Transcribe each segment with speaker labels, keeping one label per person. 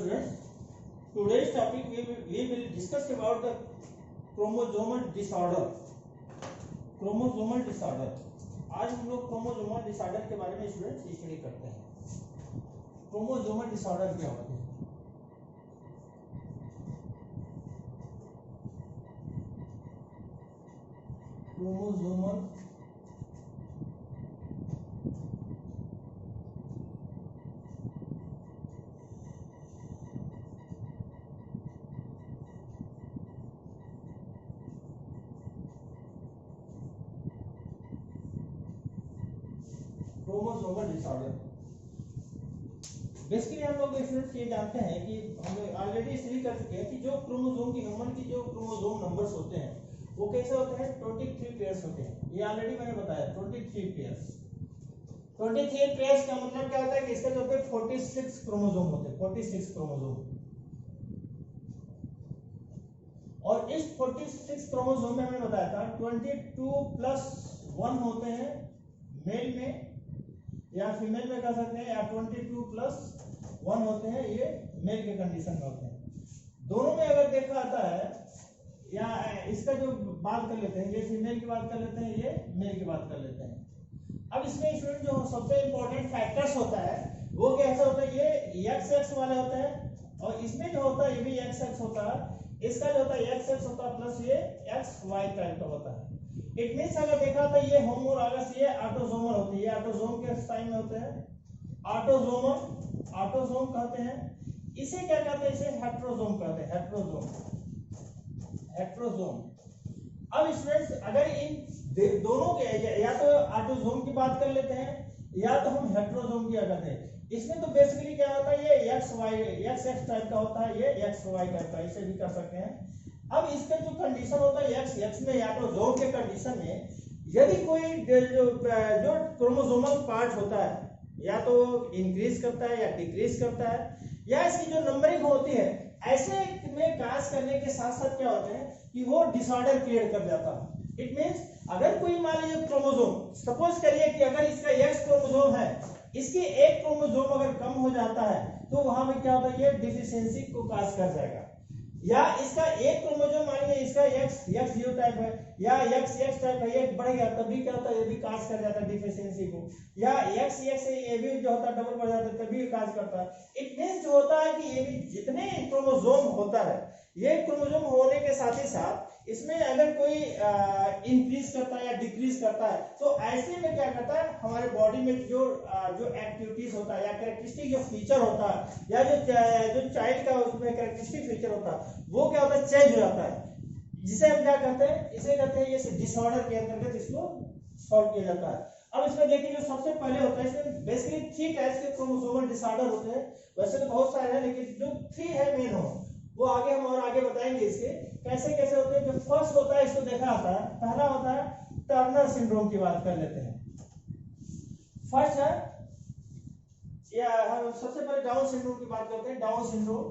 Speaker 1: students, today's topic we will discuss about the chromosomal disorder. Chromosomal disorder. आज हम लोग chromosomal disorder के बारे में स्टूडेंट्स स्टडी करते हैं. क्रोमोसोमल डिसऑर्डर क्या होता है? क्रोमोसोमल क्रोमोसोमल डिसऑर्डर बेसिकली हम लोग स्टूडेंट्स ये जानते हैं कि हम लोग ऑलरेडी स्टडी कर चुके हैं कि जो क्रोमोसोम की ह्यूमन की जो क्रोमोसोम नंबर्स होते हैं वो कैसे होते हैं, 23 पेयर्स होते हैं. ये ऑलरेडी मैंने बताया 23 पेयर्स. 23 पेयर्स का मतलब क्या होता है कि इसका जो होता है 46 क्रोमोसोम होते हैं. 46 क्रोमोसोम. और इस 46 क्रोमोसोम में मैंने बताया था 22+1 होते हैं मेल में या फीमेल में कह सकते हैं, या 22+1 होते हैं ये मेल के कंडीशन में होते हैं. दोनों में अगर देखा आता है, या इसका जो बात कर लेते हैं, ये फीमेल की बात कर लेते हैं, ये मेल की बात कर लेते हैं. अब इसमें स्टूडेंट जो सबसे इंपॉर्टेंट फैक्टर्स होता है वो कैसा होता है, ये XX वाले होते हैं, और इसमें जो होता है ये भी XX होता है. इसका जो होता है XX होता है प्लस ये XY टाइप का होता है. इट मींस अगर देखा तो ये होमोलॉगस, ये ऑटोसोमल होते हैं. ये ऑटोसोम के टाइम में होते हैं. ऑटोसोम कहते हैं. इसे क्या कहते हैं, इसे हेट्रोसोम कहते हैं. हेट्रोसोम. अब स्टूडेंट्स अगर इन दोनों के या तो ऑटोसोम की बात कर लेते हैं या तो हम हेट्रोसोम की करते हैं. इसमें तो बेसिकली क्या होता है, ये XX टाइप का होता है, ये XY टाइप का, इसे भी कर सकते हैं. अब इसका जो कंडीशन होता है XX में या तो जोन के कंडीशन में, यदि कोई जो क्रोमोसोमल पार्ट होता है या तो इंक्रीज करता है या डिक्रीज करता है, या इसकी जो नंबरिंग होती है, ऐसे में काज करने के साथ साथ क्या होते हैं कि वो डिसऑर्डर क्रिएट कर जाता है. इट मींस अगर कोई मान लीजिए क्रोमोसोम, सपोज करिए कि अगर इसका X क्रोमोसोम है, इसकी एक क्रोमोसोम अगर कम हो जाता है तो वहां में क्या होता है, ये डिफिशियंसी को काज कर जाएगा. या इसका एक क्रोमोसोम मान लीजिए इसका XU टाइप है या XX टाइप है, ये बढ़ गया तभी क्या होता है, ये भी काज कर जाता है डिफिशियंसी को. या XX ये भी जो होता है डबल बढ़ जाता है तभी काज करता है. इट मींस जो होता है कि ये भी जितने क्रोमोसोम होता है, ये क्रोमोसोम होने के साथ ही साथ इसमें अगर कोई इंक्रीज करता है या डिक्रीज करता है, तो ऐसे में क्या करता है, हमारे बॉडी में जो एक्टिविटीज होता है या कैरेक्टरिस्टिक जो फीचर होता है या जो चाइल्ड का उसमें कैरेक्टरिस्टिक फीचर होता है, वो क्या होता है, चेंज हो जाता है. जिसे हम क्या कहते हैं, इसे कहते हैं ये डिसऑर्डर के अंतर्गत इसको सॉल्व किया जाता है. अब इसमें देखिए जो सबसे पहले होता है, इसमें बेसिकली 3 टाइप्स के क्रोमोसोमल डिसऑर्डर होते हैं. वैसे तो बहुत सारे हैं, लेकिन जो 3 है मेन हो वो आगे हम और आगे बताएंगे इसके कैसे कैसे होते हैं. जो फर्स्ट होता है इसको देखा आता है, पहला होता है टर्नर सिंड्रोम की बात कर लेते हैं. फर्स्ट है, या हम सबसे पहले डाउन सिंड्रोम की बात करते हैं. डाउन सिंड्रोम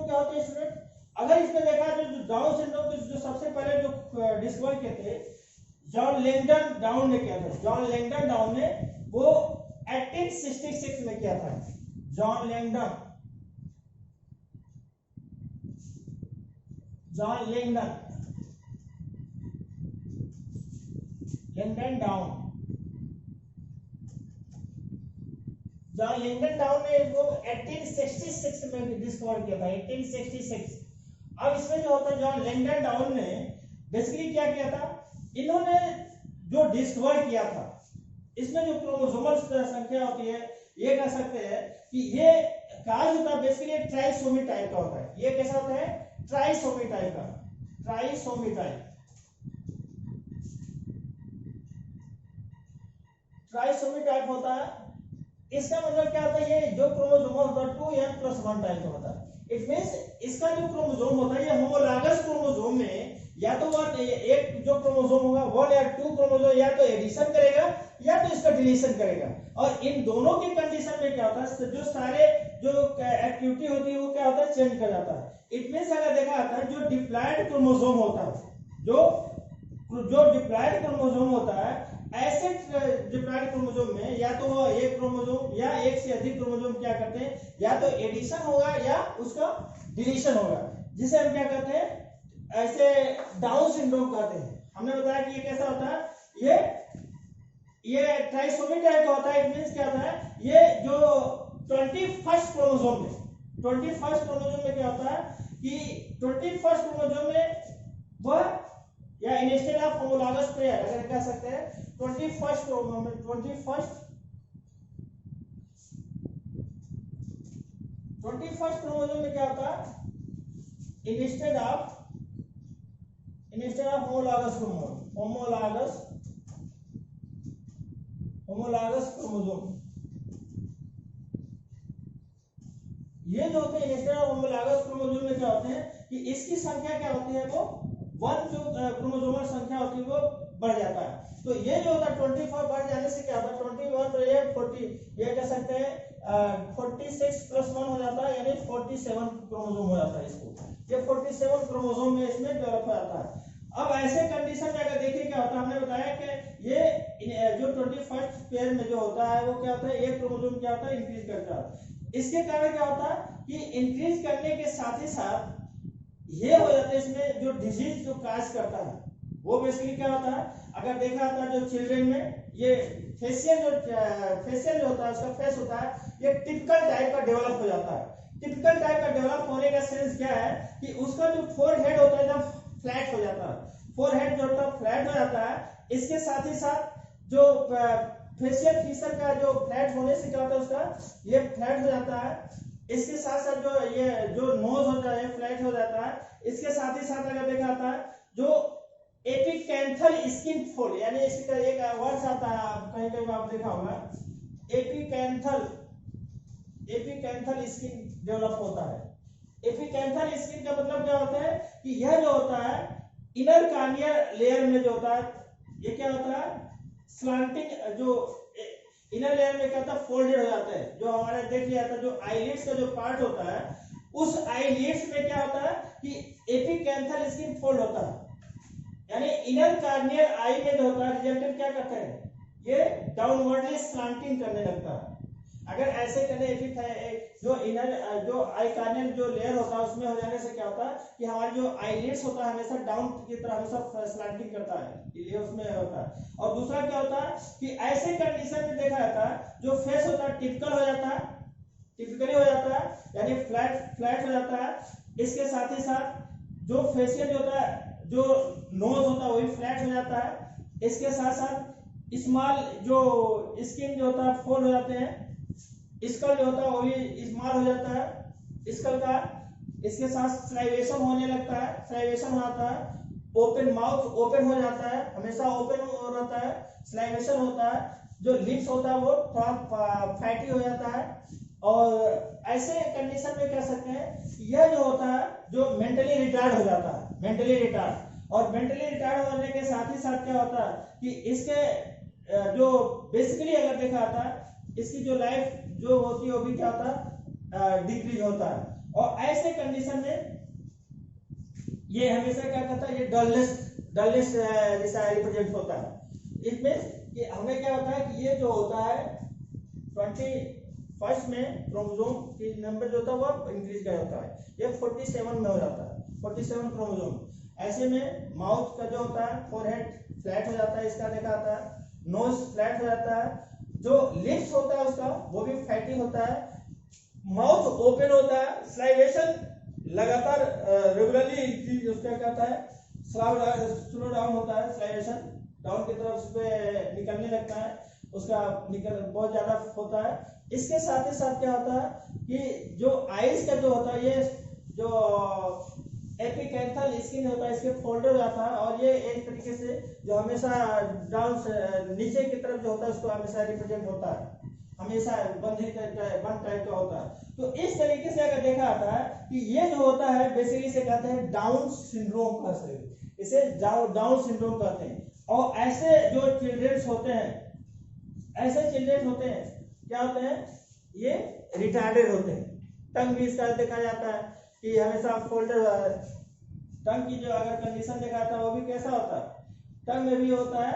Speaker 1: क्या होता है स्टूडेंट, अगर इसमें देखा जो डाउन सिंड्रोम जो सबसे पहले जो डिस्कवर किए थे जॉन लैंगडन डाउन ने किया था. जॉन लैंगडन डाउन ने वो 1866 में किया था. जॉन लैंगडन डाउन ने वो 1866 में डिस्कवर किया था. 1866. अब इसमें जो होता है, जॉन लैंगडन डाउन ने बेसिकली क्या किया था, इन्होंने जो डिस्कवर किया था, इसमें जो क्रोमोसोमल संख्या होती है, ये कह सकते हैं कि ये काज होता है बेसिकली ट्राइसोमी टाइप का होता है. ये कैसा होता है, ट्राइसोमी टाइप का. ट्राइसोमी टाइप होता है. इसका मतलब क्या होता है, ये जो क्रोमोसोम होता है 2n+1 टाइप का होता है. इट मींस इसका जो क्रोमोसोम होता है, ये होमोलॉगस क्रोमोसोम में या तो वो एक जो क्रोमोसोम होगा 1 या 2 क्रोमोसोम या तो एडिशन करेगा या तो इसका डिलीशन करेगा. और इन दोनों के कंडीशन में क्या होता है, जो सारे जो एक्टिविटी होती है वो क्या होता है, चेंज कर जाता है. इट मींस अगर देखा जाता है जो डिप्लॉयड क्रोमोसोम होता है, जो डिप्लॉयड क्रोमोसोम होता है, ऐसे डिप्लॉयड क्रोमोसोम में या तो वो एक क्रोमोसोम या एक से अधिक क्रोमोसोम क्या करते हैं, या तो एडिशन होगा या उसका डिलीशन होगा, जिसे हम क्या कहते हैं, ऐसे डाउन सिंड्रोम कहते हैं। हमने बताया कि ये कैसा होता है, ये ट्राइसोमी टाइप का होता है। इट मींस क्या होता है, ये जो 21st क्रोमोसोम में, 21st क्रोमोसोम में क्या होता है कि 21st क्रोमोसोम में वह या इंस्टेड ऑफ होमोलॉगस पेयर अगर कह सकते हैं 21st क्रोमोसोम में 21st क्रोमोसोम में क्या होता है, इंस्टेड ऑफ होमोलॉगस क्रोमोसोम, ये जो होते हैं इंस्टेड ऑफ होमोलॉगस क्रोमोसोम में क्या होते हैं कि इसकी संख्या क्या होती है, वो 1 जो क्रोमोसोमल संख्या होती है वो बढ़ जाता है। तो ये जो होता है 24 बढ़ जाने से क्या होता है 21 तो ये 40, ये कह सकते हैं 46 + 1 हो जाता है, यानी 47 क्रोमोसोम हो जाता है। इसको ये 47 क्रोमोसोम में इसमें डेवलप हो जाता है। अब ऐसे कंडीशन में अगर देखिए क्या होता है, हमने बताया कि ये जो 21st पेयर में जो होता है वो क्या होता है, एक क्रोमोसोम क्या होता है इंक्रीज करता है। इसके कारण क्या होता है कि इंक्रीज करने के साथ ही साथ ये हो जाता है इसमें जो डिजीज जो काज करता है वो बेसिकली क्या होता है, अगर देखा जाता है जो चिल्ड्रन में ये फेशियल जो होता है उसका फेस होता है, ये टिपिकल टाइप का डेवलप हो जाता है। टिपिकल टाइप का डेवलप होने का सेंस क्या है कि उसका जो फोरहेड होता है एकदम फ्लैट हो जाता है, फोरहेड जो होता है फ्लैट हो जाता है। इसके साथ ही साथ जो फेशियल फीचर का जो फ्लैट होने से क्या होता है उसका ये फ्लैट हो जाता है। इसके साथ साथ जो ये जो नोज होता है फ्लैट हो जाता है। इसके साथ ही साथ अगर देखा जाता है जो एपिकैंथल स्किन फोल्ड, यानी इसका एक वर्ड आता है कहीं कहीं आप देखा होगा, एपिकैंथल स्किन डेवलप होता है। एपिकैंथल स्किन का मतलब क्या होता है कि यह जो होता है इनर कार्नियल लेयर में जो होता है ये क्या होता है स्लांटिंग, जो इनर लेयर में क्या होता है फोल्डेड हो जाता है। जो हमारे देख लिया था जो आईलिड्स का जो पार्ट होता है उस आईलिड्स में क्या होता है कि एपिकैंथल स्किन फोल्ड होता है, यानी इनर कार्नियल आई में जो होता है रिजल्टेंट क्या करता है ये डाउनवर्डली स्लांटिंग करने लगता है। अगर ऐसे करने जो इनर जो आई कार्नियल जो लेयर होता है उसमें हो जाने से क्या होता है कि हमारे जो आईलिड्स होता है हमेशा डाउन की तरह हमेशा स्लांटिंग करता है, ये उसमें होता है। और दूसरा क्या होता है कि ऐसे कंडीशन में देखा जाता है जो फेस होता है टिपिकल हो जाता है, टिपिकली हो जाता है, यानी फ्लैट हो जाता है। इसके साथ ही साथ जो फेशियल होता है जो नोज होता है वो भी फ्लैट हो जाता है। इसके साथ साथ स्मॉल जो स्किन जो होता है फोल्ड हो जाते हैं। स्कल जो होता है वो भी स्मॉल हो जाता है स्कल का। इसके साथ स्लाइवेशन होने लगता है, स्लाइवेशन हो जाता है। ओपन माउथ ओपन हो जाता है, हमेशा ओपन हो रहता है, स्लाइवेशन होता है। जो लिप्स होता है वो थोड़ा फैटी हो जाता है। और ऐसे कंडीशन में कह सकते हैं यह जो होता है जो मेंटली रिटार्ड हो जाता है, मेंटली रिटार्ड। और मेंटली रिटार्ड होने के साथ ही साथ क्या होता है कि इसके जो बेसिकली अगर देखा जाता है इसकी जो लाइफ जो होती है वो भी क्या होता है डिक्रीज होता है। और ऐसे कंडीशन में ये हमेशा क्या करता है ये डलनेस जैसा रिप्रेजेंट होता है। इसमें कि हमें क्या होता है कि ये जो होता है 21st में क्रोमोसोम की नंबर जो होता है वो इंक्रीज कर जाता है, ये 47 में हो जाता है, 47 क्रोमोसोम। ऐसे में माउथ का जो होता है फोरहेड फ्लैट हो जाता है, इसका देखा जाता है। नोज फ्लैट हो जाता है। जो लिप्स होता है उसका वो भी फैटी होता है। माउथ ओपन होता है। स्लाइवेशन लगातार रेगुलरली उसका कहता है स्लो डाउन होता है, स्लाइवेशन डाउन की तरफ पे निकलने लगता है, उसका निकल बहुत ज्यादा होता है। इसके साथ ही साथ क्या होता है कि जो आईज का जो होता है ये जो एपिकैंथल स्किन होता है इसके फोल्डर हो जाता है। और ये एक तरीके से जो हमेशा डाउन नीचे की तरफ जो होता है उसको हमेशा रिप्रेजेंट होता है, हमेशा बंद टाइप का होता है। तो इस तरीके से अगर देखा जाता है कि ये जो होता है बेसिकली से कहते हैं डाउन सिंड्रोम कहते हैं, इसे डाउन सिंड्रोम कहते हैं। और ऐसे जो चिल्ड्रंस होते हैं, ऐसे चिल्ड्रन होते हैं क्या होते हैं ये रिटार्डेड होते हैं। टंग भी इसका देखा जाता है कि हमेशा फोल्डर टंग की जो अगर कंडीशन देखा था वो भी कैसा होता है, टंग में भी होता है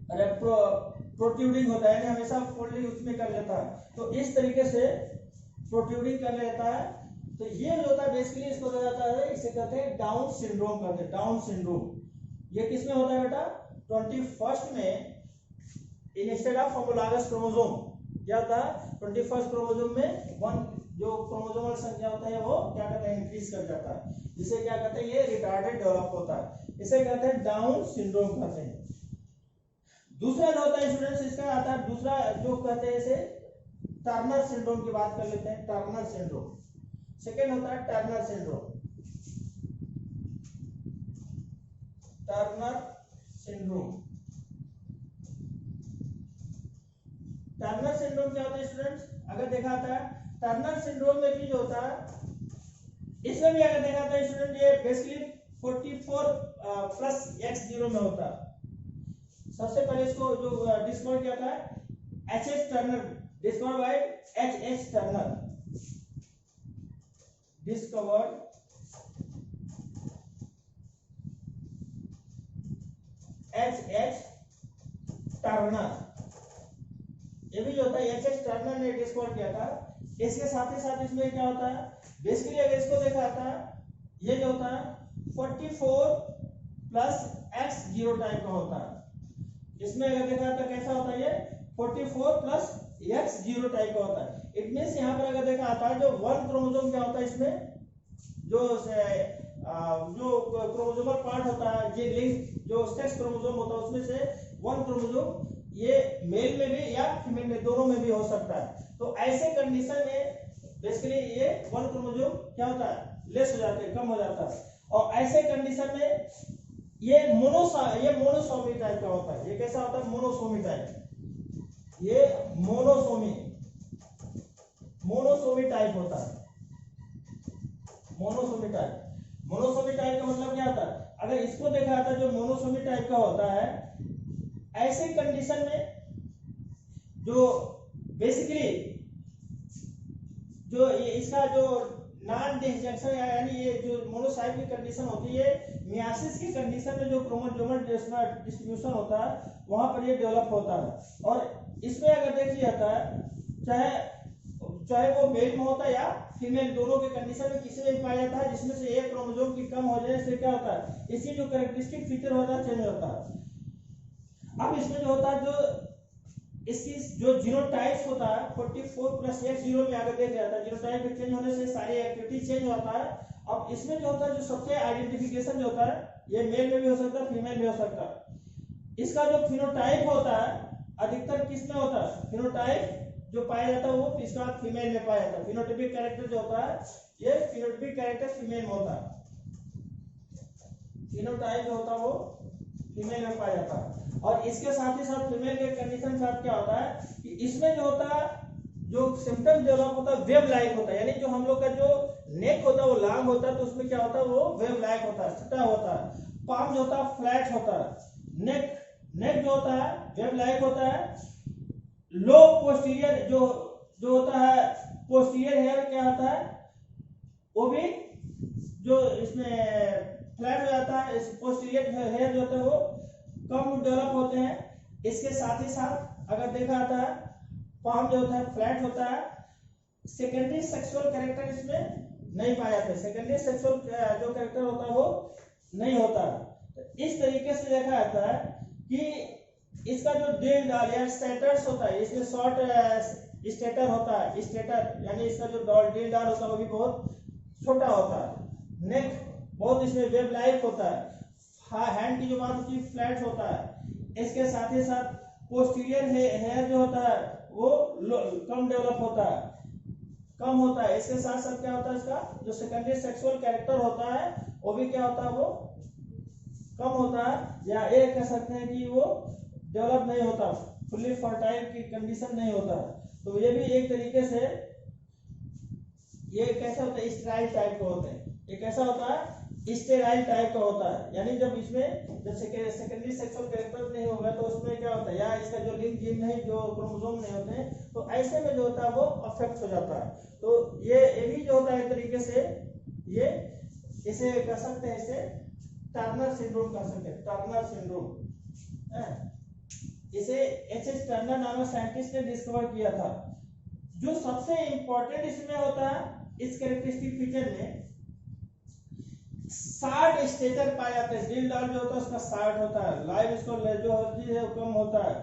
Speaker 1: प्रोट्रूडिंग होता है, हमेशा फोल्डिंग उसमें कर लेता है, तो इस तरीके से प्रोट्रूडिंग कर लेता है। तो ये जो होता है बेसिकली इसको कहा जाता है, इसे कहते हैं डाउन सिंड्रोम कहते हैं, डाउन सिंड्रोम। ये किसमें होता है बेटा? 21st में इंस्टेड ऑफ होमोलॉगस क्रोमोसोम क्या होता है? 21st क्रोमोसोम में वन जो क्रोमोसोमल संख्या होता है वो क्या कहते हैं? इंक्रीज कर जाता है, जिसे क्या कहते हैं? ये रिटार्डेड डेवलप होता है, इसे कहते हैं डाउन सिंड्रोम कहते हैं। दूसरा जो होता है स्टूडेंट्स, इसका आता है दूसरा जो कहते हैं इसे टर्नर सिंड्रोम की बात कर लेते हैं। टर्नर सिंड्रोम सेकेंड होता है Turner syndrome. Turner syndrome, Turner syndrome क्या होता है स्टूडेंट्स? अगर देखा था टर्नर सिंड्रोम में भी जो होता है, इसमें भी अगर देखा था स्टूडेंट, ये बेसिकली 44 प्लस x0 में होता है। सबसे पहले इसको जो डिस्कवर किया था H.H. Turner, discover by H.H. Turner, discovered H.H. Turner. ये भी जो होता है H.H. टर्नर ने डिस्कवर किया था। इसके साथ ही साथ इसमें क्या होता है बेसिकली, अगर इसको देखा था, ये जो होता है 44 प्लस x0 टाइप का होता है। इसमें अगर देखा तो कैसा होता है? ये 44 प्लस x0 टाइप का होता है। इट मींस यहाँ पर अगर देखा आता है जो वन क्रोमोसोम क्या होता है, इसमें जो क्रोमोसोमल पार्ट होता है, ये लिंक जो सेक्स क्रोमोसोम होता है, उसमें से वन क्रोमोसोम ये मेल में भी या फीमेल में, दोनों में भी हो सकता है। तो ऐसे कंडीशन में बेसिकली ये वन क्रोमोसोम क्या होता है? लेस हो जाते हैं, कम हो जाता है। और ऐसे कंडीशन में ये मोनोसोमी टाइप का होता है। ये कैसा होता है? Monosomy type. ये मोनोसोमी टाइप होता है। मोनोसोमी टाइप का मतलब क्या होता है? अगर इसको देखा जाता है जो मोनोसोमी टाइप का होता है, ऐसे कंडीशन में जो बेसिकली जो इसका जो नॉन डिसजंक्शन यानी ये जो मोनोसाइट की कंडीशन होती है, मियासिस की कंडीशन में जो क्रोमोसोमल डिस्ट्रीब्यूशन होता है वहां पर ये डेवलप होता है। और इसमें अगर देख लिया जाता है, चाहे वो मेल में होता है या फीमेल, दोनों के कंडीशन में किसी में भी पाया जाता है, जिसमें से एक क्रोमोसोम की कम हो जाने से क्या होता है? इसकी जो कैरेक्टरिस्टिक फीचर होता है चेंज होता है। अब इसमें जो होता है, जो इसकी जो जीनोटाइप होता है 44 प्लस x0 में अगर देख जाता है, जीनोटाइप के चेंज होने से सारी एक्टिविटी चेंज होता है। अब इसमें जो होता है जो सबसे आइडेंटिफिकेशन जो होता है, ये मेल में भी हो सकता है, फीमेल में हो सकता है। इसका जो फिनोटाइप होता है अधिकतर किस में होता है? फिनोटाइप जो पाया जाता है वो इसका फीमेल में पाया जाता है। फिनोटाइपिक कैरेक्टर जो होता है, ये फिनोटाइपिक कैरेक्टर फीमेल में होता है। फिनोटाइप जो होता है वो फीमेल में पाया जाता है। और इसके साथ ही साथ फीमेल के कंडीशन साथ क्या होता है कि इसमें जो होता है जो सिम्टम डेवलप होता है वेव लाइक होता है, यानी जो हम लोग का जो नेक होता है वो लॉन्ग होता है, तो उसमें क्या होता है? वो वेव लाइक होता है, छटा होता है। पाम जो होता है फ्लैट होता है। नेक जो होता है वेव लाइक होता है। लो पोस्टीरियर जो होता है, पोस्टीरियर हेयर क्या होता है? वो भी जो इसमें फ्लैट हो जाता है। पोस्टीरियर हेयर जो होता है वो कम डेवलप होते हैं। इसके साथ ही साथ अगर देखा जाता है पाम जो होता है फ्लैट होता है। सेकेंडरी सेक्सुअल कैरेक्टर इसमें नहीं पाया जाता है। सेकेंडरी सेक्सुअल जो कैरेक्टर होता है वो नहीं होता। तो इस तरीके से देखा जाता है कि इसका जो डिलडाल या स्टेटस होता है, इसमें शॉर्ट स्टेटर होता है। स्टेटर यानी इसका जो डिलडाल होता है वो भी बहुत छोटा होता है। नेक बहुत इसमें वेव लाइक होता है। हैंड की जो बात होती है फ्लैट होता है। इसके साथ ही साथ पोस्टीरियर हेयर जो होता है वो कम डेवलप होता है, कम होता है। इसके साथ साथ क्या होता है? इसका जो सेकेंडरी सेक्सुअल कैरेक्टर होता है वो भी क्या होता है? वो कम होता है, या ये कह सकते हैं कि वो डेवलप नहीं होता, फुल्ली फर्टाइल की कंडीशन नहीं होता। तो ये भी एक तरीके से ये कैसा होता है? स्टेराइल टाइप का होते हैं। ये कैसा होता है? स्टेराइल टाइप का होता है। यानी जब सेकेंडरी सेक्सुअल कैरेक्टर नहीं होगा तो उसमें क्या होता है? या इसका जो लिंक जीन नहीं, जो क्रोमोसोम नहीं होते हैं, तो ऐसे में जो होता है वो अफेक्ट हो जाता है। तो ये भी जो होता है एक तरीके से ये इसे कह सकते हैं, इसे टर्नर सिंड्रोम कह सकते हैं। टर्नर सिंड्रोम इसे एच टर्नर नामक साइंटिस्ट ने डिस्कवर किया था। जो सबसे इंपॉर्टेंट इसमें होता है, इस कैरेक्टरिस्टिक फीचर में 60 स्टेचर पाए जाते हैं। दिल डाल जो होता है उसका 60 होता है, लाइव इसको जो होती है वो कम होता है,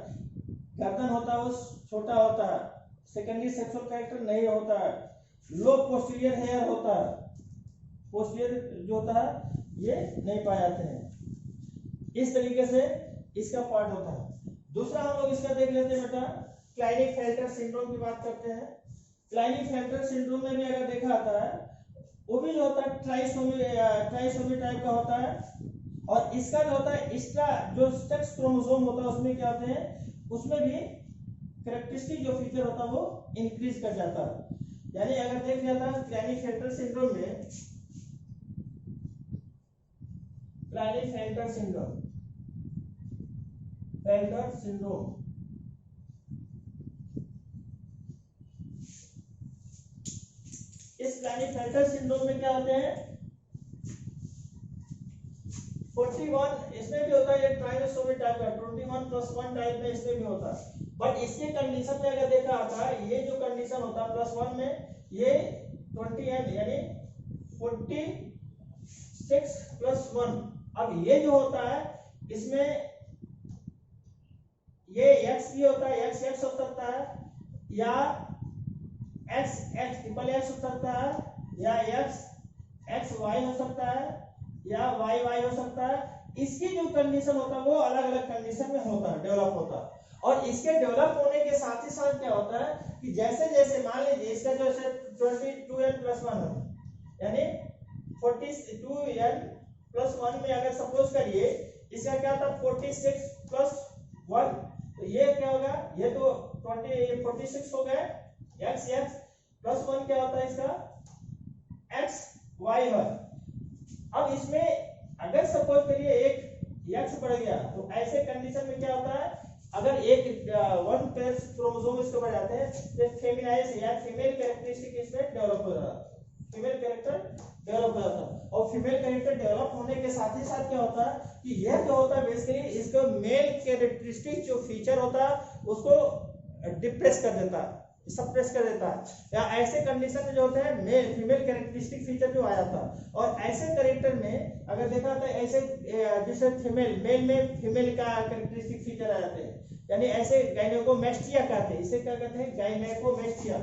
Speaker 1: गर्दन होता है वो छोटा होता है, सेकेंडरी सेक्सुअल कैरेक्टर नहीं होता है, लो पोस्टीरियर हेयर होता है, पोस्टीरियर जो होता है ये नहीं पाए जाते हैं। इस तरीके से इसका पार्ट होता है। दूसरा हम लोग इसका देख लेते हैं बेटा, क्लाइनेफेल्टर सिंड्रोम की बात करते हैं। क्लाइनेफेल्टर सिंड्रोम में भी अगर देखा आता है, वो भी जो होता है ट्राइसोमी टाइप का होता है, और इसका जो होता है एक्स्ट्रा जो सेक्स क्रोमोसोम होता है उसमें क्या होते हैं, उसमें भी कैरेक्टरिस्टिक जो फीचर होता है वो इंक्रीज कर जाता है। यानी अगर देख लिया था क्लाइनेफेल्टर सिंड्रोम में, क्लाइनेफेल्टर सिंड्रोम, फेल्टर सिंड्रोम, इस क्लाइनेफेल्टर सिंड्रोम में क्या होते हैं 41, इसमें भी होता है ये ट्राइसोमी टाइप का, 21+1 टाइप में इसमें भी होता है। बट इसके कंडीशन में अगर देखा आता है, ये जो कंडीशन होता है +1 में, ये 20 यानी 46+1। अब ये जो होता है इसमें ये x भी होता है, x हो सकता है, या x हो सकता है, या xy हो सकता है, या y हो सकता है। इसकी जो कंडीशन होता है वो अलग अलग कंडीशन में होता है, डेवलप होता है। और इसके डेवलप होने के साथ ही साथ क्या होता है कि जैसे जैसे मान लीजिए इसका जो 22n+1 हो, यानी 42n+1 में अगर सपोज करिए इसका क्या था 46+1, तो ये क्या होगा, ये तो 46 हो गए, x+1 क्या होता है इसका xy है। अब इसमें अगर सपोज करिए एक x बढ़ गया, तो ऐसे कंडीशन में क्या होता है, अगर एक 1 पेयर क्रोमोसोम इसके बढ़ जाते हैं तो फेमिनाइज या फीमेल कैरेक्टरिस्टिक इसमें डेवलप हो जाता है, फीमेल कैरेक्टर डेवलप हो जाता है। और फीमेल कैरेक्टर डेवलप होने के साथ ही साथ क्या होता है कि यह जो होता है बेसिकली इसको मेल कैरेक्टरिस्टिक जो फीचर होता है उसको डिप्रेस कर देता है, सप्रेस कर देता है, या ऐसे कंडीशन में जो होते हैं मेल फीमेल कैरेक्टरिस्टिक फीचर जो आया था। और ऐसे कैरेक्टर में अगर देखा था ऐसे जैसे फीमेल मेल में फीमेल का कैरेक्टरिस्टिक फीचर आ जाते हैं, यानी ऐसे गायनेकोमैस्टिया कहते हैं, इसे क्या कहते हैं गायनेकोमैस्टिया,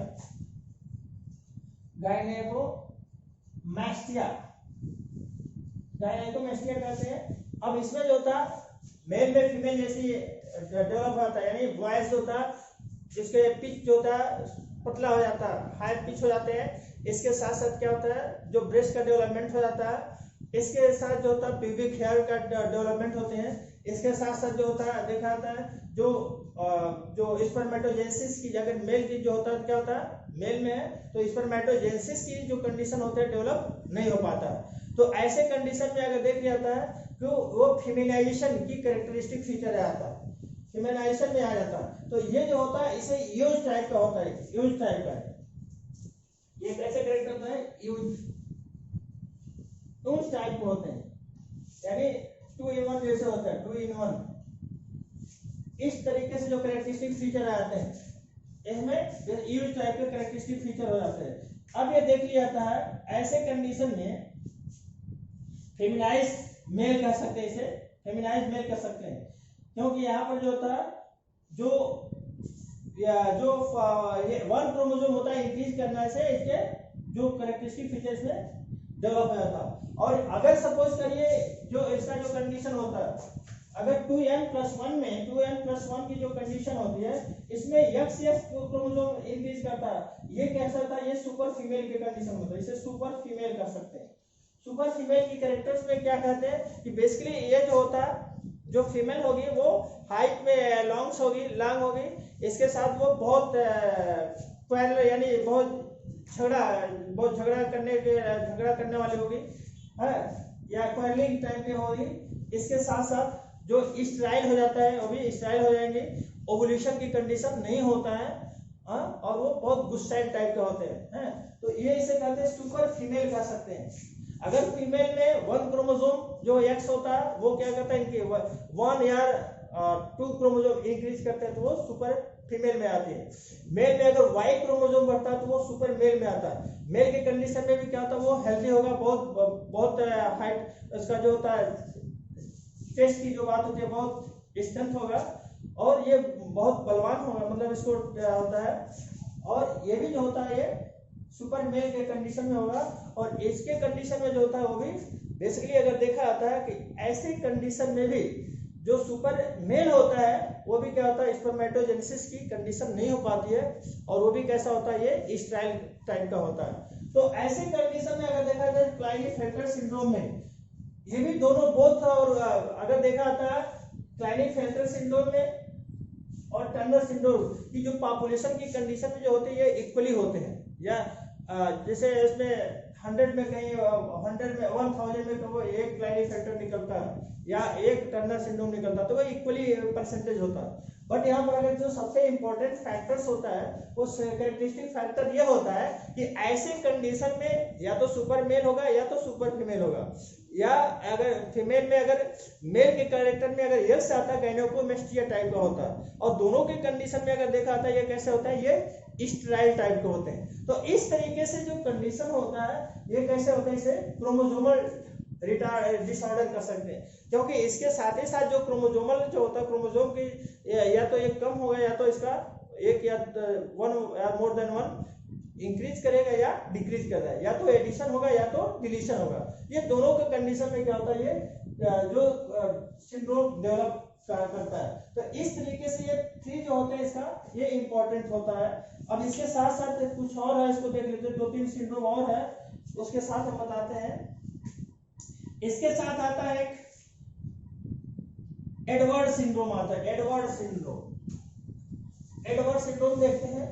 Speaker 1: गायनेकोमैस्टिया, गायनेकोमैस्टिया कहते हैं। अब इसमें जो होता मेल में फीमेल जैसी डेवलप होता है, यानी वॉइस होता है जिसके पिच जो होता है पतला हो जाता है, हाई पिच हो जाते हैं। इसके साथ साथ क्या होता है जो ब्रेस्ट का डेवलपमेंट हो जाता है, इसके साथ जो होता है प्यूबिक हेयर का डेवलपमेंट होते हैं। इसके साथ साथ जो होता है देखा जाता है जो स्पर्मेटोजेनेसिस की जगह मेल की जो होता है क्या होता है मेल में है, तो स्पर्मेटोजेनेसिस की जो कंडीशन होता है डेवलप नहीं हो पाता। तो ऐसे कंडीशन में अगर देख जाता है तो वो फेमिनाइजेशन की कैरेक्टरिस्टिक फीचर आता है, फेमिनाइजेशन में आ जाता है। तो ये जो होता है इसे यूज टाइप का होता है, यूज टाइप का ये कैसे कैरेक्टर होता है यूज टाइप के होते हैं, यानी 2 in 1 जैसे होता है 2 in 1। इस तरीके से जो कैरेक्टरिस्टिक फीचर आते हैं इसमें यूज टाइप के कैरेक्टरिस्टिक फीचर हो जाते हैं। अब ये देख लिया जाता है ऐसे कंडीशन में फेमिनाइज मेल कह सकते हैं, इसे फेमिनाइज मेल कह सकते हैं, क्योंकि यहाँ पर जो होता है जो ये 1 क्रोमोसोम होता है इंक्रीज करने से इसके जो कैरेक्टरिस्टिक फीचर्स में डेवलप हो जाता है। और अगर सपोज करिए जो इसका जो कंडीशन होता है, अगर 2n+1 में 2n+1 की जो कंडीशन होती है इसमें x क्रोमोसोम इंक्रीज करता है, ये कैसा होता है, ये सुपर फीमेल की कंडीशन होता है, इसे सुपर फीमेल कर सकते हैं। सुपर फीमेल की कैरेक्टर्स में क्या कहते हैं कि बेसिकली ये जो होता है जो फीमेल होगी वो हाइट में लॉन्ग होगी, इसके साथ वो बहुत यानी बहुत झगड़ा करने वाली होगी है, या क्वेरलिंग टाइप की होगी। इसके साथ साथ जो स्टेराइल हो जाता है वो भी स्टेराइल हो जाएंगे, ओवुलेशन की कंडीशन नहीं होता है और वो बहुत गुस्साइल टाइप के होते हैं। तो ये इसे कहते हैं सुपर फीमेल कह सकते हैं। अगर फीमेल में 1 क्रोमोसोम जो एक्स होता है वो क्या कहता है इनके 1 या 2 क्रोमोसोम इंक्रीज करते हैं तो वो सुपर फीमेल में आती है। मेल में अगर Y क्रोमोसोम बढ़ता है तो वो सुपर मेल में आता है। मेल के कंडीशन में भी क्या होता है, वो हेल्दी होगा, बहुत बहुत हाइट उसका जो होता है चेस्ट की जो बात होती है बहुत स्ट्रेंथ होगा, और ये बहुत बलवान होगा, मतलब इसको होता है। और ये भी जो होता है ये सुपर मेल के कंडीशन में होगा, और इसके कंडीशन में जो होता है वो भी बेसिकली अगर देखा जाता है कि ऐसे कंडीशन में भी जो सुपर मेल होता है वो भी क्या होता है, स्पर्मेटोजेनेसिस की कंडीशन नहीं हो पाती है, और वो भी कैसा होता है, ये स्ट्राइल टाइप का होता है। तो ऐसे कंडीशन में अगर देखा जाए क्लाइनेफेल्टर सिंड्रोम में ये भी दोनों बोथ, और अगर देखा जाता है क्लाइनेफेल्टर सिंड्रोम में और टर्नर सिंड्रोम की जो पॉपुलेशन की कंडीशन में जो होते हैं ये इक्वली होते हैं, या जैसे इसमें 100 में कहीं 100 में 1000 में वो एक क्लाइनेफेल्टर निकलता है या एक टर्नर सिंड्रोम निकलता है, तो वो इक्वली परसेंटेज होता है। बट यहाँ पर अगर जो सबसे इंपॉर्टेंट फैक्टर्स होता है वो कैरेक्टरिस्टिक फैक्टर ये होता है कि ऐसे कंडीशन में या तो सुपर मेल होगा या तो सुपर फीमेल होगा, या अगर फीमेल में अगर मेल के कैरेक्टर में अगर यक्स आता है गायनेकोमेस्टिया टाइप का होता है, और दोनों के कंडीशन में अगर देखा आता है ये कैसे होता है, ये स्टेराइल टाइप के होते हैं। तो इस तरीके से जो कंडीशन होता है ये कैसे होता है, इसे क्रोमोसोमल डिसऑर्डर कर सकते हैं, क्योंकि इसके साथ ही साथ जो क्रोमोसोमल जो होता है क्रोमोसोम की या तो एक कम होगा या तो इसका एक या वन या मोर देन वन इंक्रीज करेगा या डिक्रीज कर रहा है, या तो एडिशन होगा या तो डिलीशन होगा। ये दोनों के कंडीशन में क्या होता है, ये जो सिंड्रोम डेवलप करता है। तो इस तरीके से ये 3 जो होते हैं इसका ये इंपॉर्टेंट होता है। अब इसके साथ साथ कुछ और है, इसको देख लेते हैं, 2-3 सिंड्रोम और है उसके साथ हम बताते हैं। इसके साथ आता है एक एडवर्ड सिंड्रोम आता है, एडवर्ड सिंड्रोम। एडवर्ड सिंड्रोम देखते हैं।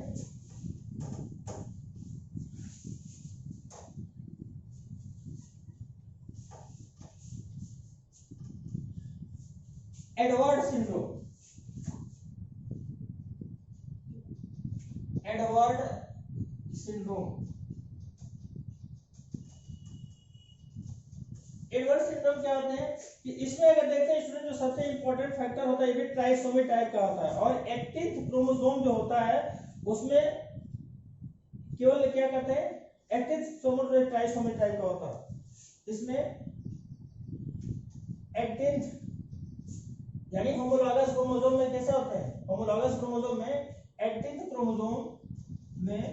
Speaker 1: Edward syndrome, Edward syndrome, Edward syndrome क्या होते हैं कि इसमें अगर देखते हैं इसमें जो सबसे इंपॉर्टेंट फैक्टर होता है ये भी ट्राइसोमी टाइप का होता है, और 18th क्रोमोसोम जो होता है उसमें केवल क्या कहते हैं 18th क्रोमोसोम ट्राइसोमी टाइप का होता है। इसमें 18th यानी होमोलॉगस क्रोमोसोम में कैसे होते हैं, होमोलॉगस क्रोमोसोम में 18th क्रोमोसोम में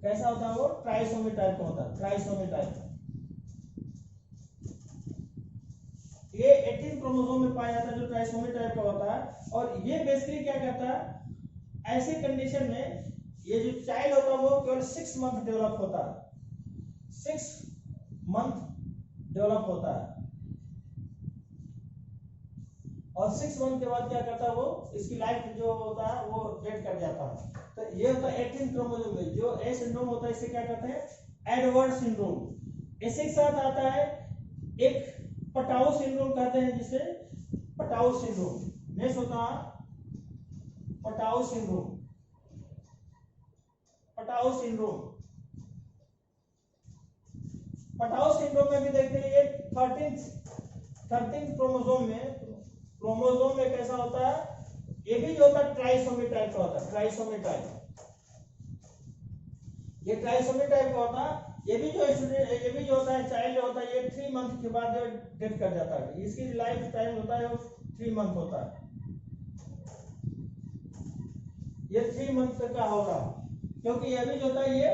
Speaker 1: कैसा होता है, वो ट्राइसोमी टाइप का होता है, ट्राइसोमी टाइप। ये 18 क्रोमोसोम में पाया जाता है जो ट्राइसोमी टाइप का होता है, और ये बेसिकली क्या करता है, ऐसे कंडीशन में ये जो चाइल्ड होता है वो केवल 6 मंथ डेवलप होता है, 6 मंथ डेवलप होता है, और 6 मंथ के बाद क्या करता है वो इसकी लाइफ जो होता है वो डेड कर जाता है। तो ये होता है 18 क्रोमोसोम में जो ए सिंड्रोम होता है, इसे क्या कहते हैं एडवर्ड सिंड्रोम। इसी के साथ आता है एक पटाउ सिंड्रोम कहते हैं, जिसे पटाउ सिंड्रोम। नेक्स्ट होता है Patau syndrome, Patau syndrome. Patau syndrome में भी देखते हैं ये 13 क्रोमोसोम में कैसा होता है, ये भी जो होता है ट्राइसोमी टाइप का होता है, ट्राइसोमी टाइप। ये ट्राइसोमी टाइप का होता है, ये भी जो होता है चाइल्ड जो होता है ये 3 मंथ के बाद जो डेथ कर जाता है, इसकी लाइफ टाइम होता है वो 3 मंथ होता है, ये 3 मंथ तक का होगा, क्योंकि ये भी जो होता है ये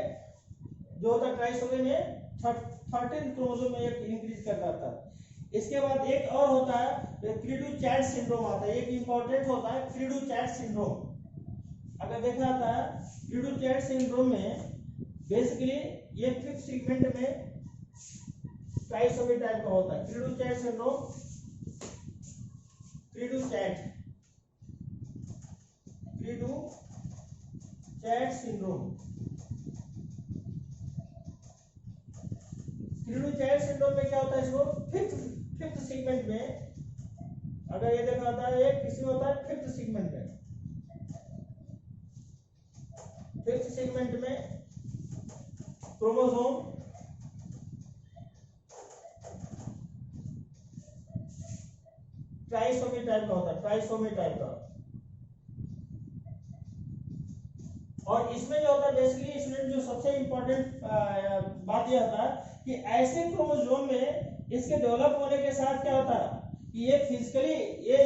Speaker 1: जो होता है ट्राइसोमी में 13 क्रोमोसोम में एक इंक्रीज कर जाता है। इसके बाद एक और होता है क्रीडू चैट सिंड्रोम आता है, एक इंपॉर्टेंट होता है क्रीडू चैट सिंड्रोम। अगर देखा जाता है क्रीडू चैट सिंड्रोम में बेसिकली ये 5th सेगमेंट में ट्राइसोमी टाइप का होता है, cri du chat syndrome, cri du chat syndrome. Cri du chat syndrome में क्या होता है, इसको 5th सेगमेंट में अगर ये देखा जाता है, ये किसी में होता है 5th सेगमेंट में, 5th सेगमेंट में क्रोमोसोम ट्राइसोमी टाइप का। और इसमें जो होता है बेसिकली स्टूडेंट जो सबसे इंपॉर्टेंट बात यह होता है कि ऐसे क्रोमोसोम में इसके डेवलप होने के साथ क्या होता है कि ये फिजिकली ये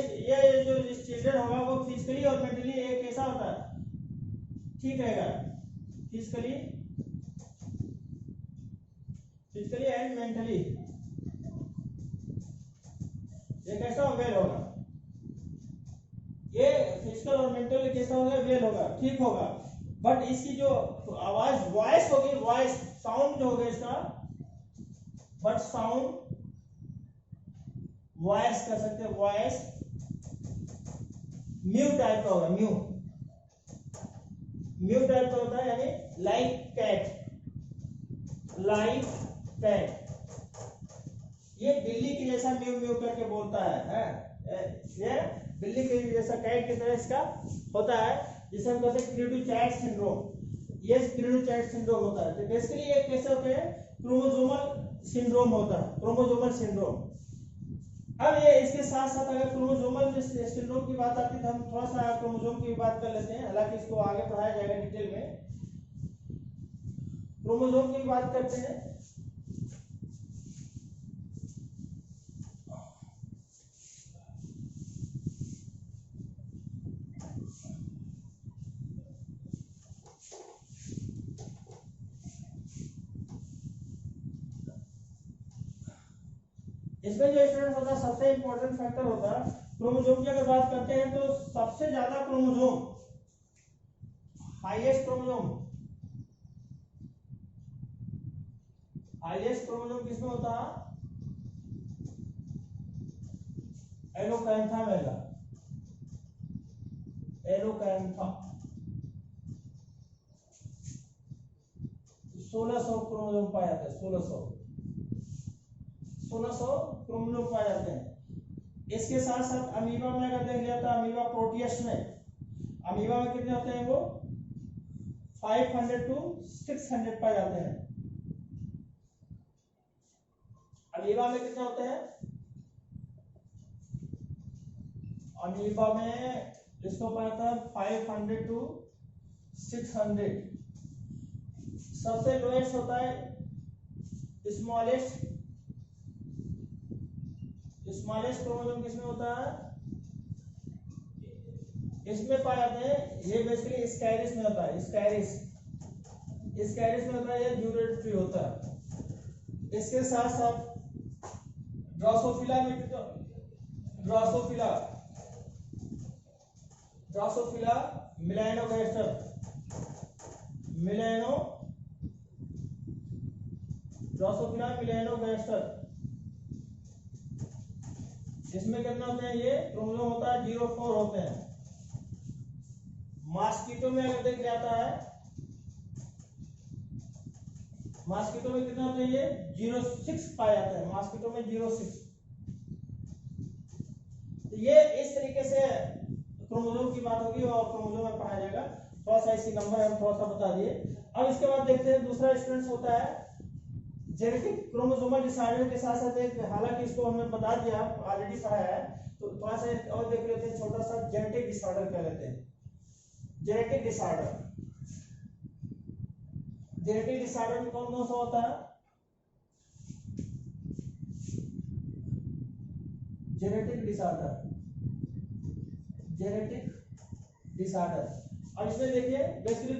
Speaker 1: जो चिल्ड्रन होगा वो फिजिकली और मेंटली एक कैसा होता है, ठीक रहेगा, फिजिकली एंड मेंटली ये कैसा वेल होगा, ये फिजिकल और मेंटली कैसा होगा, वेल होगा, ठीक होगा। बट इसकी जो आवाज वॉइस होगी, वॉइस साउंड जो होगा इसका, बट साउंड वॉइस कर सकते हैं, वॉइस म्यू टाइप का होगा, म्यू टाइप का होता है, यानी लाइक कैट, ये बिल्ली की जैसा म्यू म्यू करके बोलता है, ये बिल्ली के जैसा कैट की तरह इसका होता है, जिसे हम कहते हैं क्रीडू-चाइल्ड सिंड्रोम। ये क्रीडू-चाइल्ड सिंड्रोम होता है। तो बेसिकली ये कैसे होते हैं, क्रोमोसोमल सिंड्रोम होता है, क्रोमोसोमल सिंड्रोम। अब ये इसके साथ साथ अगर क्रोमोसोमल सिंड्रोम की बात आती है तो हम थोड़ा सा क्रोमोसोम की बात कर लेते हैं, हालांकि इसको आगे पढ़ाया जाएगा डिटेल में। क्रोमोसोम की बात करते हैं। इसमें जो स्टूडेंट होता है सबसे इंपॉर्टेंट फैक्टर होता है क्रोमोसोम की। अगर बात करते हैं तो सबसे ज्यादा क्रोमोसोम, हाईएस्ट क्रोमोसोम किसमें होता है, एलोकैंथा में, एलोकैंथा 1600 क्रोमोसोम पाए जाते हैं, 1600 क्रोमोसोम पाए जाते हैं। इसके साथ साथ अमीबा में अगर देख लिया तो अमीबा प्रोटियस में, अमीबा में कितने होते हैं, वो 500 to 600 पाए जाते हैं। अमीबा में कितने होते हैं, अमीबा में इसको पाया था 500 to 600। सबसे लोएस्ट होता है स्मॉलेस्ट क्रोमोसोम किसमें होता है, इसमें पाए जाते हैं, ये बेसिकली स्काइरिस में होता है, स्काइरिस में होता है, ये ड्यूरेटरी होता है। इसके साथ साथ ड्रोसोफिला में, ड्रोसोफिला मिलानोगास्टर, ड्रोसोफिला मिलानोगास्टर, इसमें कितना होते हैं, ये क्रोमोसोम होता है 04 होते हैं। मॉस्किटो में अगर देख जाता है, मॉस्किटो में कितना होते हैं, ये 06 पाया जाता है, मॉस्किटो में 06। तो ये इस तरीके से क्रोमोसोम की बात होगी और क्रोमोसोम में पढ़ाया जाएगा। थोड़ा सा इसी नंबर हम थोड़ा सा बता दिए। अब इसके बाद देखते हैं दूसरा स्टूडेंट्स होता है जेनेटिक क्रोमोसोमल डिसऑर्डर के साथ साथ एक, हालांकि इसको हमने बता दिया, ऑलरेडी पढ़ाया है, तो थोड़ा सा और देख लेते हैं, छोटा सा जेनेटिक डिसऑर्डर क्या लेते हैं। जेनेटिक डिसऑर्डर में कौन कौन सा होता है, जेनेटिक डिसऑर्डर। और इसमें देखिए बेसिकली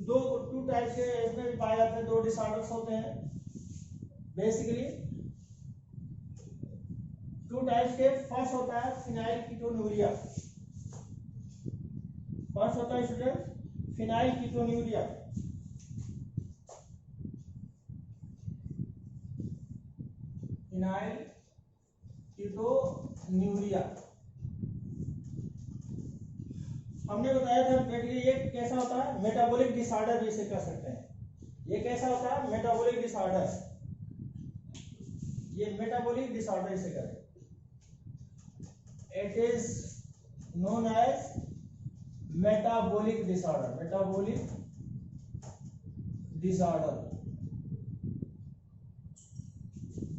Speaker 1: टू टाइप्स के इसमें पाए जाते हैं, दो डिसऑर्डर्स होते हैं बेसिकली, टू टाइप्स के। फर्स्ट होता है फिनाइलकीटोन्यूरिया, फर्स्ट होता है स्टूडेंट फिनाइलकीटोन्यूरिया। फिनाइलकीटोन्यूरिया हमने बताया था बेसिकली ये कैसा होता है, मेटाबॉलिक डिसऑर्डर जिसे कह सकते हैं। ये कैसा होता है, मेटाबॉलिक डिसऑर्डर, ये मेटाबॉलिक डिसऑर्डर इसे कहते हैं। It is known as metabolic disorder,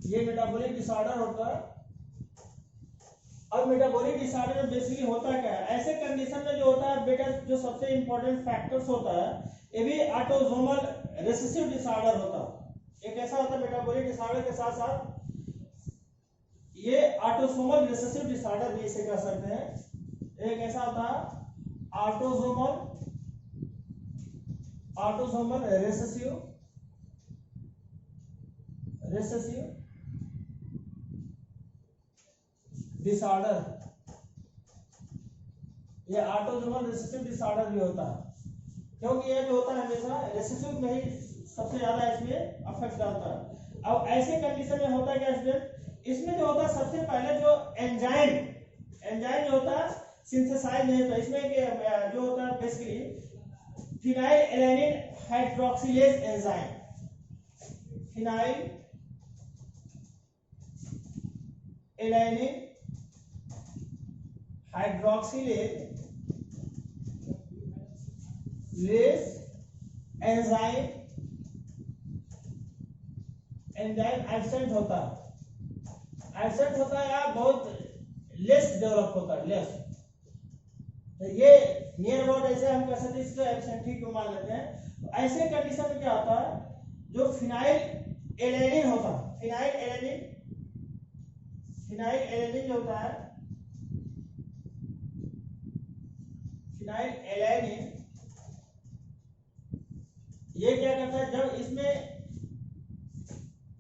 Speaker 1: ये मेटाबॉलिक डिसऑर्डर होता है अब मेटाबॉलिक डिसऑर्डर में बेसिकली होता क्या है, ऐसे कंडीशन में जो होता है बेटा, जो सबसे इंपॉर्टेंट फैक्टर्स होता है, ये भी ऑटोसोमल रिसेसिव डिसऑर्डर होता है। एक ऐसा होता है मेटाबॉलिक डिसऑर्डर के साथ साथ ये ऑटोसोमल रिसेसिव डिसऑर्डर भी इसे कह सकते हैं। एक ऐसा होता है ऑटोसोमल रिसेसिव डिसऑर्डर, ये ऑटोसोमल रिसेसिव डिसऑर्डर भी होता है, क्योंकि ये जो होता है हमेशा रिसेसिव में ही सबसे ज्यादा इसमें अफेक्ट डालता है। अब ऐसे कंडीशन में होता है क्या स्टूडेंट, इसमें जो होता है सबसे पहले जो एंजाइम जो होता है सिंथेसाइज नहीं होता, इसमें जो होता है basically phenyl alanine hydroxylase enzyme, phenyl alanine hydroxylase enzyme absent होता है या बहुत लेस डेवलप होता है, लेस। तो ये नियर अबाउट ऐसे हम कह सकते हैं, इसको एब्सेंट ठीक मान लेते हैं। ऐसे कंडीशन में क्या होता है, जो फिनाइल एलेनिन होता है, फिनाइल एलेनिन जो होता है, फिनाइल एलेनिन ये क्या करता है, जब इसमें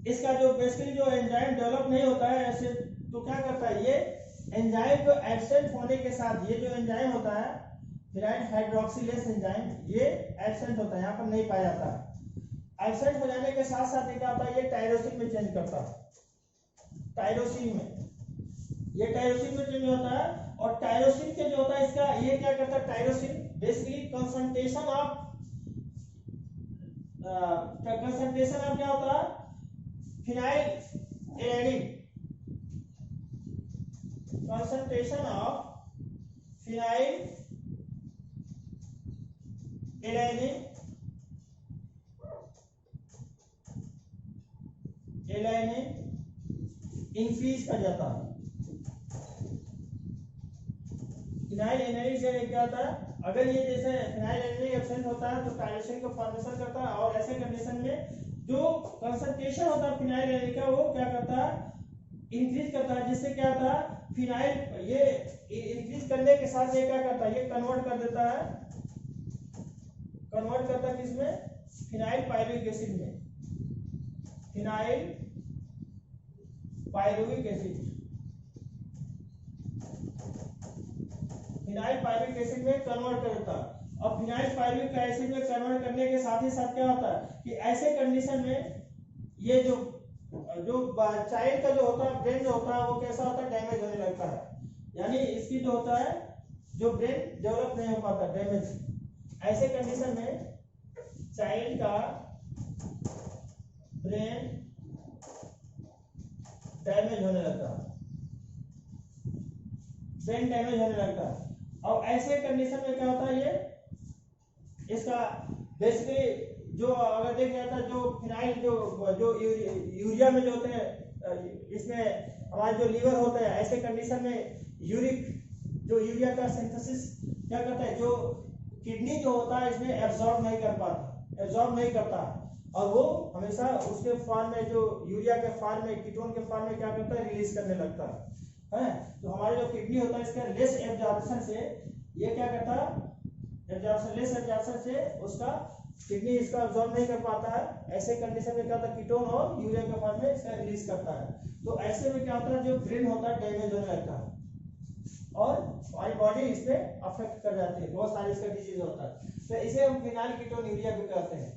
Speaker 1: इसका जो बेसिकली जो एंजाइम डेवलप नहीं होता है ऐसे, तो क्या करता है, ये एंजाइम को एब्सेंट होने के साथ, ये जो एंजाइम होता है फिनाइल हाइड्रोक्सिलेज एंजाइम, ये एब्सेंट होता है, यहाँ पर नहीं पाया जाता है। एब्सेंट हो जाने के साथ साथ क्या होता है, ये टायरोसिन में चेंज करता है, टायरोसिन में चेंज होता है। और टायरोसिन के जो होता है इसका, ये क्या करता है, टायरोसिन बेसिकली कंसंट्रेशन ऑफ क्या होता है, phenyl alanine, concentration of phenyl alanine increase कर जाता है। फिनाइल एलेनिन से क्या होता है, अगर ये जैसे फिनाइल एलेनिन एब्सेंट होता है तो टायरोसिन का फॉर्मेशन करता है, और ऐसे कंडीशन में जो कंसंट्रेशन होता है फिनाइल एलेनिन का, वो क्या करता है, इंक्रीज करता है, जिससे क्या होता है, फिनाइल ये इंक्रीज करने के साथ ये क्या करता है, ये कन्वर्ट कर देता है, किसमें, फिनाइल पायरुविक एसिड में, फिनाइल पायरुविक एसिड में कन्वर्ट कर देता है। और फिनाइल पायरुविक एसिड में कन्वर्ट करने के साथ ही साथ क्या होता है कि ऐसे कंडीशन में ये जो चाइल्ड का जो होता है, ब्रेन जो होता है, वो कैसा होता है, डैमेज होने लगता है, यानी इसकी जो होता है, जो ब्रेन डेवलप नहीं हो पाता, डैमेज। ऐसे कंडीशन में चाइल्ड का ब्रेन डैमेज होने लगता है, और ऐसे कंडीशन में क्या होता है, ये इसका बेसिकली जो अगर देखा जाता है, जो फिनाइल जो यूरिया में जो होते हैं, इसमें हमारे जो लीवर होते हैं, ऐसे कंडीशन में यूरिया का सिंथेसिस क्या करता है, जो किडनी जो होता है इसमें एब्जॉर्ब नहीं करता, और वो हमेशा उसके फॉर्म में, जो यूरिया के फॉर्म में, कीटोन के फॉर्म में क्या करता है, रिलीज करने लगता है। तो हमारे जो किडनी होता है, इसका लेस एब्जॉर्प्शन से ये क्या करता है, लेस एब्जॉर्प्शन से उसका किडनी इसका अब्सॉर्ब नहीं कर पाता है। ऐसे कंडीशन में क्या होता है, कीटोन और यूरिया के फॉर्म में इसका रिलीज करता है। तो ऐसे में क्या होता है, जो ब्रेन होता है डैमेज होने लगता है, और हमारी बॉडी इस पे अफेक्ट कर जाती है, बहुत सारी इसका डिजीज होता है। तो इसे हम फिनाइल कीटोन यूरिया भी कहते हैं।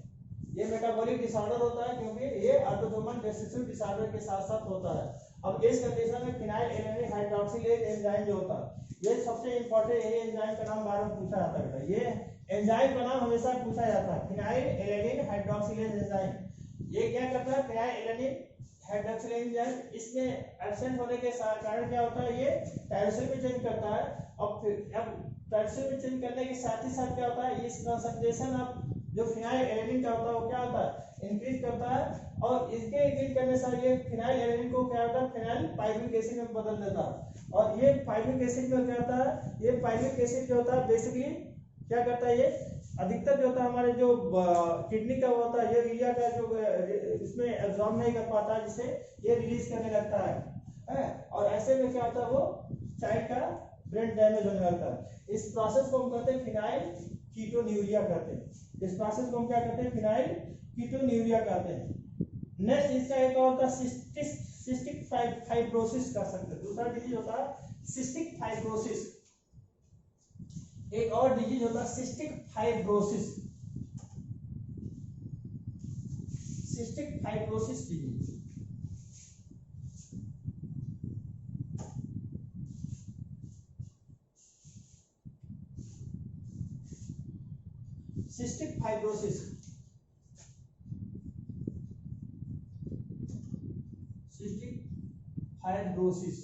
Speaker 1: ये मेटाबॉलिक डिसऑर्डर होता है, क्योंकि ये ऑटोसोमल रिसेसिव डिसऑर्डर के साथ साथ होता है। अब इस कंडीशन में फिनाइल एलेनिन हाइड्रोक्सिलेज एंजाइम जो होता है, ये सबसे इंपॉर्टेंट, ये एंजाइम का नाम बार बार पूछा जाता है बेटा, ये एंजाइम का नाम हमेशा पूछा जाता है, फिनाइल एलेनिन हाइड्रोक्सिलेज एंजाइम। ये क्या करता है, फिनाइल एलेनिन हाइड्रोक्सिलेज एंजाइम, इसमें एब्सेंट होने के कारण क्या होता है, ये टायरोसिन में चेंज करता है, और फिर अब टायरोसिन में चेंज करने के साथ ही साथ क्या होता है, इस कंसंट्रेशन ऑफ जो फिनाइल एलेनिन का होता है, वो क्या होता है, इंक्रीज करता है, और इसके इंक्रीज करने हमेशा ये फिनाइल एलेनिन को क्या होता है, फिनाइल पाइरुविक एसिड में बदल देता है। और ये पाइरुविक एसिड में क्या होता है, ये पाइरुविक एसिड जो होता है बेसिकली क्या करता है, ये अधिकतर जो होता है हमारे जो किडनी का होता है, ये यूरिया का जो इसमें एब्जॉर्ब नहीं कर पाता, जिसे ये रिलीज करने लगता है। और ऐसे में क्या होता है, वो चाइल्ड का ब्रेन डैमेज होने लगता है। इस प्रोसेस को हम कहते हैं फिनाइल कीटोन्यूरिया कहते हैं। इस प्रोसेस को हम क्या कहते हैं, फिनाइल कीटोन्यूरिया कहते हैं। नेक्स्ट इसका एक और होता है सिस्टिक फाइब्रोसिस कर सकते हैं। दूसरा डिजीज होता है सिस्टिक फाइब्रोसिस। एक और डिजीज होता है cystic fibrosis, cystic fibrosis disease. Cystic fibrosis, cystic fibrosis,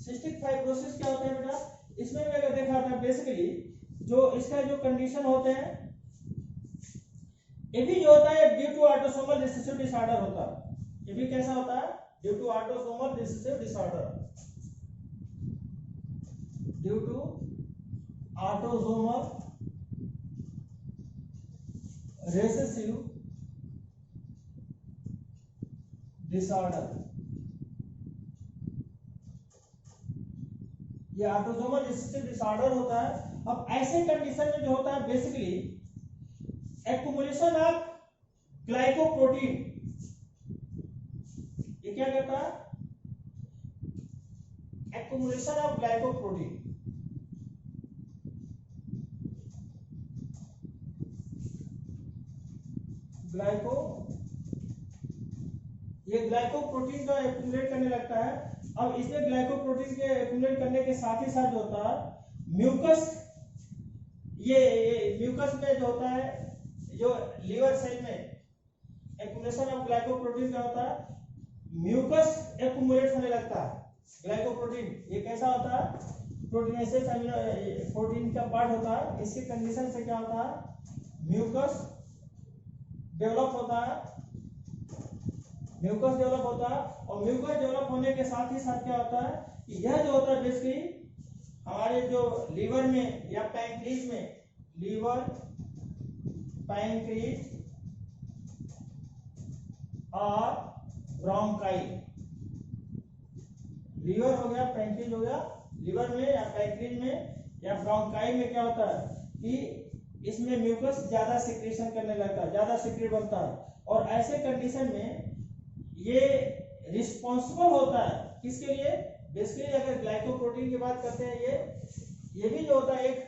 Speaker 1: cystic fibrosis क्या होता है बेटा, इसमें भी अगर देखा था बेसिकली जो इसका जो कंडीशन होते हैं, ये भी जो होता है due to autosomal recessive disorder होता है। ये भी कैसा होता है, due to autosomal recessive disorder, due to autosomal recessive disorder. ये ऑटोसोमल रिसेसिव डिसऑर्डर होता है। अब ऐसे कंडीशन में जो होता है बेसिकली एक्युमुलेशन ऑफ ग्लाइकोप्रोटीन, ये क्या करता है, एक्युमुलेशन ऑफ ग्लाइकोप्रोटीन, ये ग्लाइकोप्रोटीन का एक्युमुलेट करने लगता है। अब इसमें ग्लाइकोप्रोटीन के एक्युमुलेट करने के साथ ही साथ जो होता है म्यूकस, ये म्यूकस में जो होता है, जो लीवर सेल में एक्युमुलेशन ऑफ ग्लाइकोप्रोटीन का होता है, म्यूकस एक्युमुलेट होने लगता है। ग्लाइकोप्रोटीन ये कैसा होता है, प्रोटीनेसिस अमीनो प्रोटीन का पार्ट होता है। इसके कंडीशन से क्या होता है, म्यूकस डेवलप होता है, म्यूकस डेवलप होता है। और म्यूकस डेवलप होने के साथ ही साथ क्या होता है, यह जो होता है बेसिकली हमारे जो लीवर में या पैंक्रीज में, लीवर पैंक्रीज और ब्रोंकाई, लीवर हो गया, पैंक्रीज हो गया, लीवर में या पैंक्रीज में या ब्रोंकाई में क्या होता है कि इसमें म्यूकस ज्यादा सिक्रेशन करने लगता है, ज्यादा सिक्रेट बनता है। और ऐसे कंडीशन में ये रिस्पॉन्सिबल होता है किसके लिए, बेसिकली अगर ग्लाइकोप्रोटीन की बात करते हैं, ये भी जो होता है एक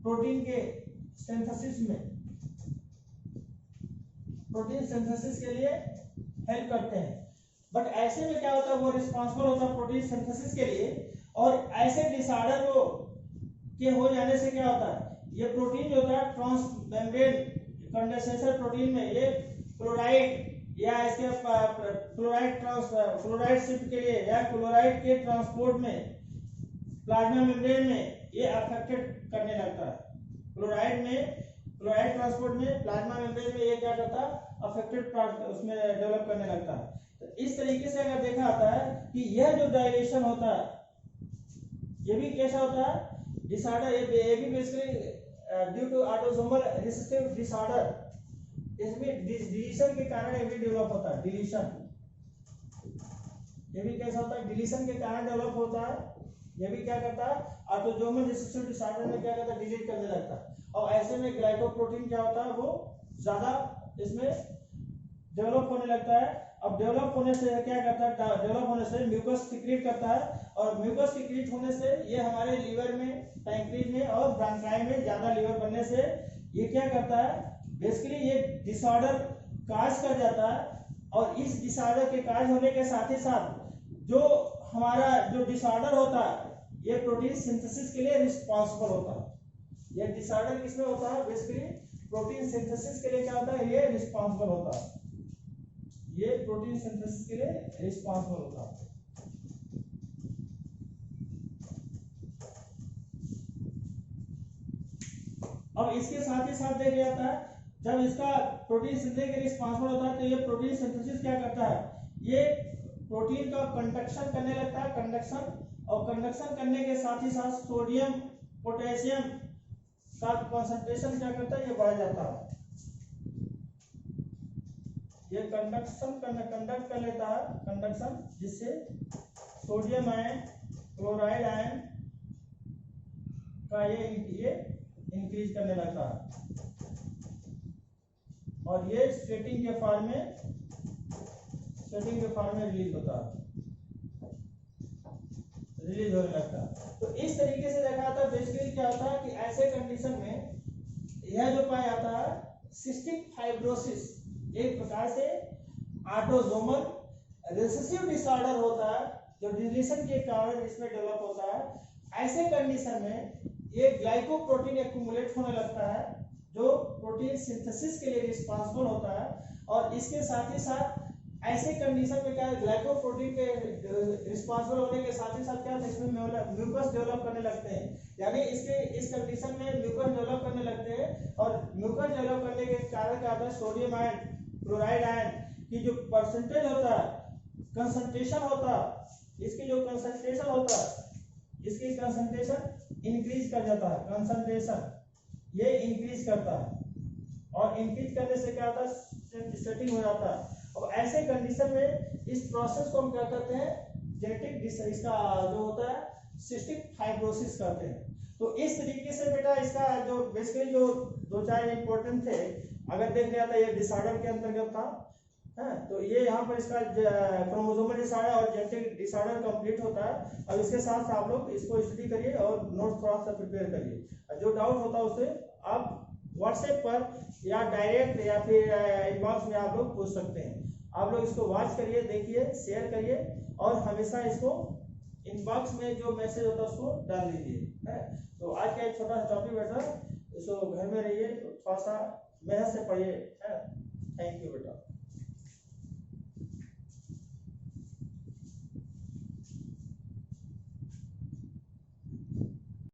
Speaker 1: प्रोटीन के सिंथेसिस में, प्रोटीन सिंथेसिस के लिए हेल्प करते हैं। बट ऐसे में क्या होता है, वो रिस्पॉन्सिबल होता है प्रोटीन सिंथेसिस के लिए। और ऐसे डिसऑर्डर को के हो जाने से क्या होता है, ये प्रोटीन जो होता है ट्रांस मेम्ब्रेन कंडेंसेशन प्रोटीन में ये क्लोराइड या इसके क्लोराइड शिफ्ट के लिए या क्लोराइड के ट्रांसपोर्ट में प्लाज्मा मेम्ब्रेन में ये अफेक्टेड करने लगता है। क्लोराइड ट्रांसपोर्ट में प्लाज्मा मेम्ब्रेन में ये क्या करता है, अफेक्टेड उसमें डेवलप करने लगता है। तो इस तरीके से अगर देखा जाता है कि यह जो डायलेशन होता है, ये भी कैसा होता है, डिसऑर्डर, ये भी basically due to autosomal recessive disorder, इसमें डिलीशन के कारण ये भी डेवलप होता है। डिलीशन, ये भी कैसा होता है, डिलीशन के कारण डेवलप होता है। ये भी क्या करता है, ऑटोसोमल रिसेसिव डिसऑर्डर में क्या करता है, डिलीट करने लगता है। और ऐसे में ग्लाइकोप्रोटीन क्या होता है, वो ज्यादा इसमें डेवलप होने लगता है। अब डेवलप होने से क्या करता है, डेवलप होने से म्यूकस सिक्रीट करता है। और म्यूकस सिक्रीट होने से ये हमारे लीवर में, पैंक्रीज में और ब्रोंकाई में ज्यादा लीवर बनने से ये क्या करता है, बेसिकली ये डिसऑर्डर काज कर जाता है। और इस डिसऑर्डर के काज होने के साथ ही साथ जो हमारा जो डिसऑर्डर होता है, ये प्रोटीन सिंथेसिस के लिए रिस्पॉन्सिबल होता है। ये डिसऑर्डर किसमें होता है, बेसिकली प्रोटीन सिंथेसिस के लिए क्या होता है, ये रिस्पॉन्सिबल होता है। ये प्रोटीन सिंथेसिस के लिए रिस्पॉन्सिबल होता है। अब इसके साथ ही साथ देखा जाता है जब इसका प्रोटीन सिंथेसिस के लिए रिस्पांसिबल होता है तो ये प्रोटीन सिंथेसिस क्या करता है, ये प्रोटीन का कंडक्शन करने लगता है, कंडक्शन, और कंडक्शन करने के साथ ही साथ सोडियम पोटेशियम का कंसंट्रेशन क्या करता है, ये बढ़ जाता है। ये कंडक्ट कर लेता है, कंडक्शन, जिससे सोडियम आयन, क्लोराइड आयन का ये इंक्रीज करने लगता है, और ये स्वेटिंग के फॉर्म में रिलीज होता है, रिलीज होने लगता है। तो इस तरीके से देखा जाता है बेसिकली क्या होता है कि ऐसे कंडीशन में यह जो पाया जाता है सिस्टिक फाइब्रोसिस एक प्रकार से ऑटोसोमल रिसेसिव डिसऑर्डर होता है, जो डिलीशन के कारण इसमें डेवलप होता है। ऐसे कंडीशन में ये ग्लाइकोप्रोटीन एक्यूमुलेट होने लगता है, जो प्रोटीन सिंथेसिस के लिए रिस्पांसिबल होता है, और इसके साथ ही साथ ऐसे कंडीशन में क्या है, ग्लाइकोप्रोटीन के रिस्पांसिबल होने के साथ ही साथ क्या है, इसमें म्यूकस डेवलप करने लगते हैं, यानी इस कंडीशन में म्यूकस डेवलप करने लगते हैं, और म्यूकस डेवलप करने के कारण क्या होता है, सोडियम आयन, क्लोराइड आयन की जो परसेंटेज होता है, कंसंट्रेशन होता है, इसकी जो कंसंट्रेशन होता है, इसकी कंसंट्रेशन इंक्रीज कर जाता है, कंसंट्रेशन ये इंक्रीज करता है, और इंक्रीज करने से क्या होता है, स्वेटिंग हो जाता है। और ऐसे कंडीशन में इस प्रोसेस को हम क्या कहते हैं, जेनेटिक इसका जो होता है सिस्टिक फाइब्रोसिस कहते हैं। तो इस तरीके से बेटा इसका जो बेसिकली जो दो चार इंपॉर्टेंट थे, अगर देख लिया था ये डिसऑर्डर के अंतर्गत था, है, तो ये यहाँ पर इसका क्रोमोसोमल डिसऑर्डर और जेनेटिक डिसऑर्डर कंप्लीट होता है। अब इसके साथ आप लोग इसको स्टडी करिए और नोट्स थोड़ा सा प्रिपेयर करिए। जो डाउट होता है उससे आप व्हाट्सएप पर या डायरेक्ट या फिर इनबॉक्स में आप लोग पूछ सकते हैं। आप लोग इसको वॉच करिए, देखिए, शेयर करिए, और हमेशा इसको इनबॉक्स में जो मैसेज होता है उसको डाल दीजिए, है। तो आज का एक छोटा सा टॉपिक बेटा, इसको घर में रहिए, थोड़ा सा मेहनत से पढ़िए, है। थैंक यू बेटा।